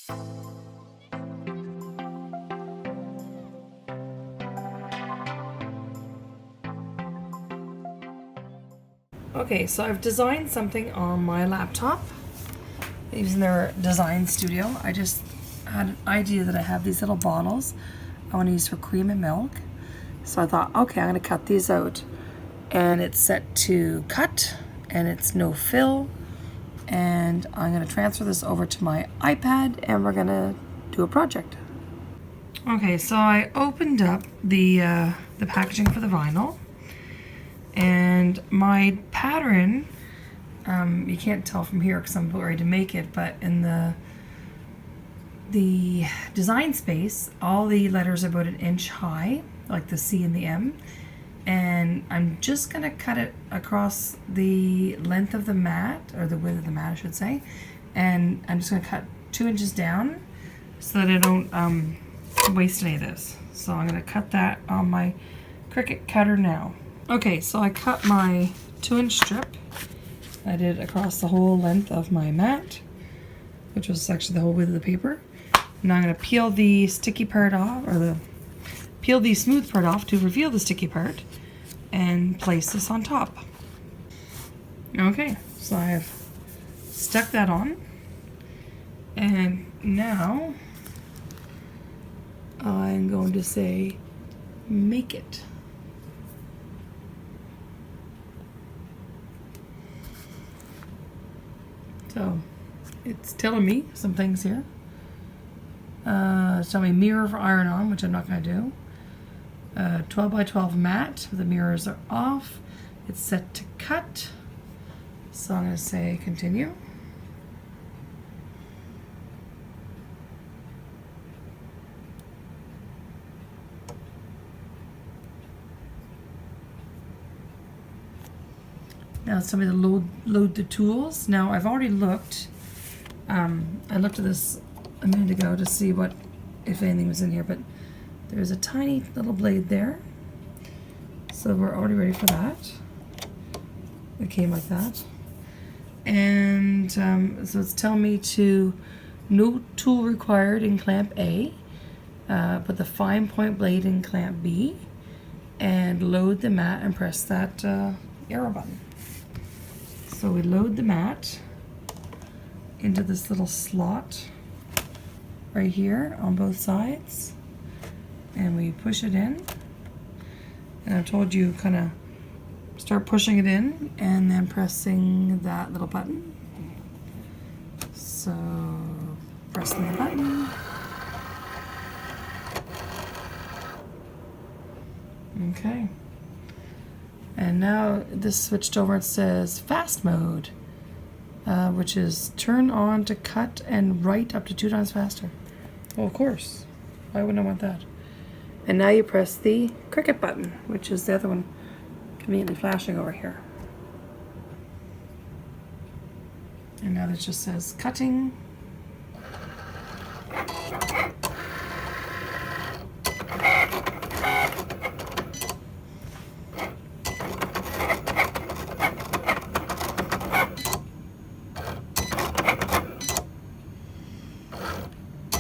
Okay, so I've designed something on my laptop using their design studio. I just had an idea that I have these little bottles I want to use for cream and milk. So I thought, okay, I'm going to cut these out. And it's set to cut, and it's no fill. And I'm going to transfer this over to my iPad, and we're going to do a project. Okay, so I opened up the packaging for the vinyl. And my pattern, you can't tell from here because I'm ready to make it, but in the design space, all the letters are about 1 inch high, like the C and the M. And I'm just going to cut it across the length of the mat, or the width of the mat, I should say. And I'm just going to cut 2 inches down so that I don't waste any of this. So I'm going to cut that on my Cricut cutter now. Okay, so I cut my 2-inch strip. I did it across the whole length of my mat, which was actually the whole width of the paper. Now I'm going to peel the sticky part off, or peel the smooth part off to reveal the sticky part, and place this on top. Okay, so I've stuck that on, and now I'm going to say, make it. So it's telling me some things here. It's telling me mirror for iron on, which I'm not going to do. 12 by 12 mat, the mirrors are off. It's set to cut. So I'm going to say continue. Now it's telling me to load the tools. Now I've already looked. I looked at this a minute ago to see what, if anything was in here, but there's a tiny little blade there. So we're already ready for that. It came like that. And so it's telling me to no tool required in clamp A. Put the fine point blade in clamp B. And load the mat and press that arrow button. So we load the mat into this little slot right here on both sides, and we push it in. And I've told you kind of start pushing it in and then pressing that little button. So pressing the button. Okay. And now this switched over, it says fast mode, which is turn on to cut and write up to 2 times faster. Well, of course. Why wouldn't I want that? And now you press the Cricut button, which is the other one conveniently flashing over here. And now this just says cutting.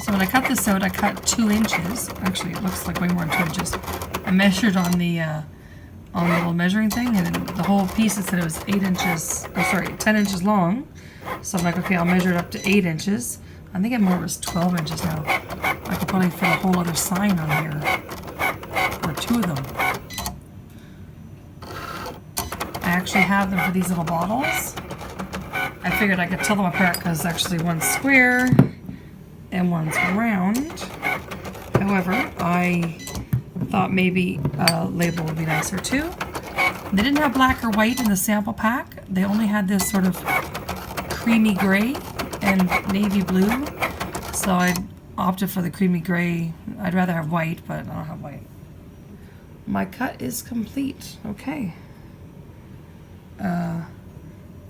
So when I cut this out, I cut 2 inches. Actually, it looks like way more than 2 inches. I measured on the little measuring thing, and the whole piece, it said it was 8 inches, or sorry, 10 inches long. So I'm like, okay, I'll measure it up to 8 inches. I think it more was 12 inches now. I could probably fit a whole other sign on here, or 2 of them. I actually have them for these little bottles. I figured I could tell them apart because actually one's square and one's round. However, I thought maybe a label would be nicer too. They didn't have black or white in the sample pack. They only had this sort of creamy gray and navy blue. So I opted for the creamy gray. I'd rather have white, but I don't have white. My cut is complete. Okay.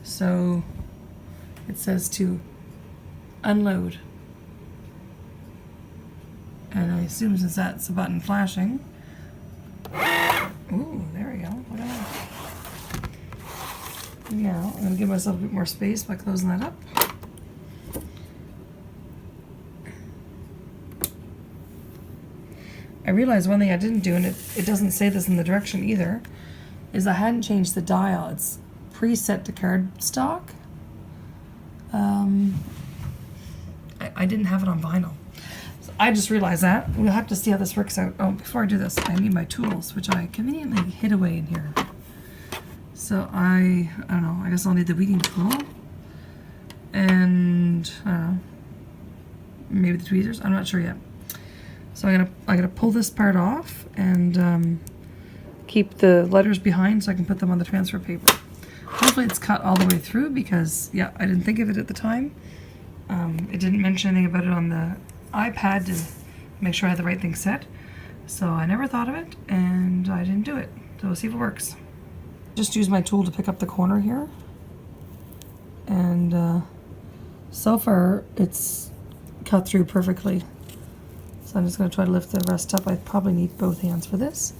So it says to unload. And I assume since that's a button flashing. Ooh, there we go. Look at that. Now, I'm going to give myself a bit more space by closing that up. I realized one thing I didn't do, and it doesn't say this in the direction either, is I hadn't changed the dial. It's preset to cardstock. I didn't have it on vinyl. So I just realized that. We'll have to see how this works out. Oh, before I do this, I need my tools, which I conveniently hid away in here. So I don't know, I guess I'll need the weeding tool. And, I don't know, maybe the tweezers, I'm not sure yet. So I gotta pull this part off and keep the letters behind so I can put them on the transfer paper. Hopefully it's cut all the way through because, yeah, I didn't think of it at the time. It didn't mention anything about it on the iPad to make sure I had the right thing set. So I never thought of it and I didn't do it. So we'll see if it works. Just use my tool to pick up the corner here. And so far it's cut through perfectly. So I'm just going to try to lift the rest up. I probably need both hands for this.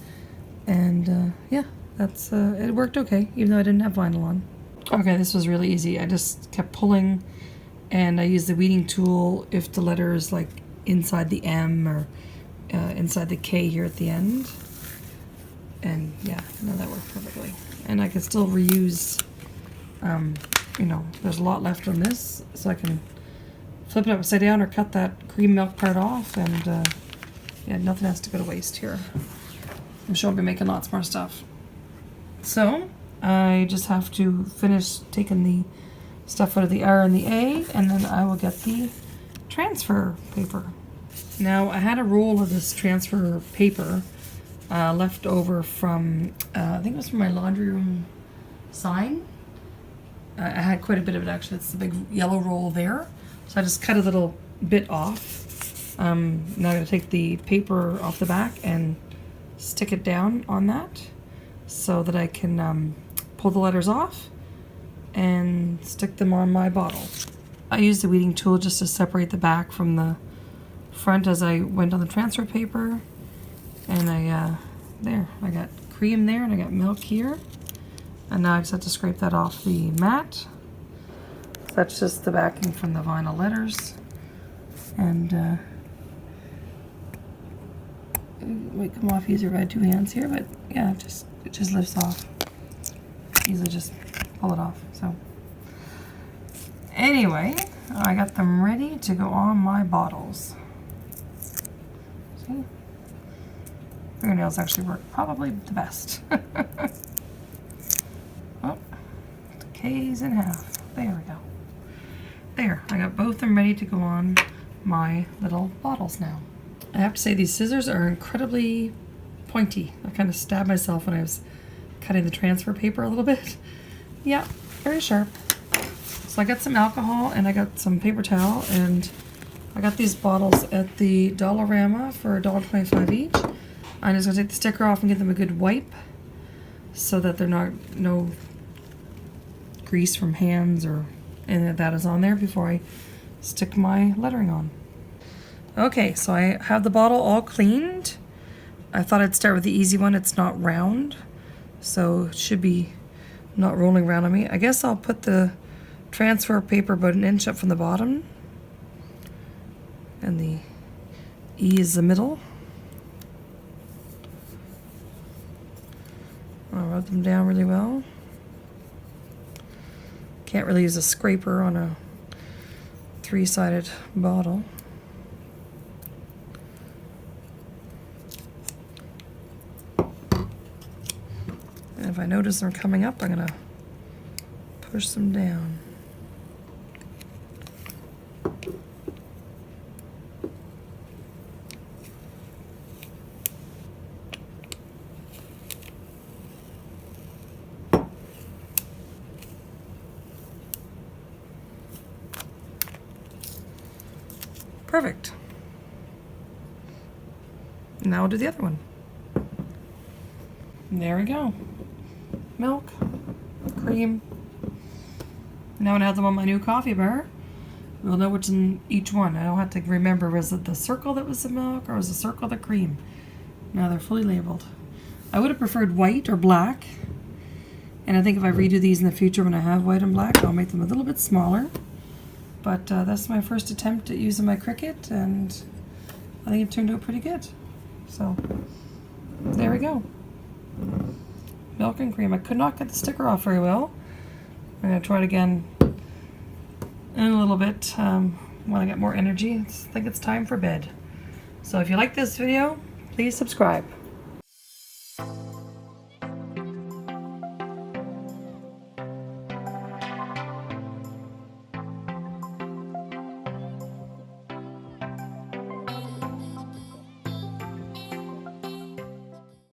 And yeah, that's it worked okay, even though I didn't have vinyl on. Okay, this was really easy. I just kept pulling, and I used the weeding tool if the letter is like inside the M or inside the K here at the end. And yeah, no, that worked perfectly. And I can still reuse, you know, there's a lot left on this, so I can flip it upside down or cut that cream milk part off, and yeah, nothing has to go to waste here. I'm sure I'll be making lots more stuff. So I just have to finish taking the stuff out of the R and the A, and then I will get the transfer paper. Now I had a roll of this transfer paper left over from, I think it was from my laundry room sign. I had quite a bit of it actually. It's the big yellow roll there. So I just cut a little bit off. Now I'm going to take the paper off the back and stick it down on that so that I can pull the letters off and stick them on my bottle. I used the weeding tool just to separate the back from the front as I went on the transfer paper. And there, I got cream there and I got milk here. And now I just have to scrape that off the mat. So that's just the backing from the vinyl letters. And it might come off easier if I had two hands here, but yeah, it just lifts off. Easily just pull it off. So anyway, I got them ready to go on my bottles. See? Fingernails actually work probably the best. Oh, the K's in half. There we go. There, I got both of them ready to go on my little bottles now. I have to say these scissors are incredibly pointy. I kind of stabbed myself when I was cutting the transfer paper a little bit. Yeah, very sharp. So I got some alcohol and I got some paper towel, and I got these bottles at the Dollarama for $1.25 each. I'm just going to take the sticker off and give them a good wipe so that they're no grease from hands or anything like that is on there before I stick my lettering on. Okay, so I have the bottle all cleaned. I thought I'd start with the easy one. It's not round, so it should be not rolling around on me. I guess I'll put the transfer paper about 1 inch up from the bottom, and the E is the middle. I'll rub them down really well. Can't really use a scraper on a 3-sided bottle. And if I notice they're coming up, I'm going to push them down. Perfect. Now I'll do the other one. There we go. Milk, cream. Now when I have them on my new coffee bar, we'll know what's in each one. I don't have to remember, was it the circle that was the milk or was the circle the cream? Now they're fully labeled. I would have preferred white or black. And I think if I redo these in the future when I have white and black, I'll make them a little bit smaller. But that's my first attempt at using my Cricut, and I think it turned out pretty good. So there we go. Milk and cream. I could not get the sticker off very well. I'm going to try it again in a little bit when I get more energy. I think it's time for bed. So if you like this video, please subscribe.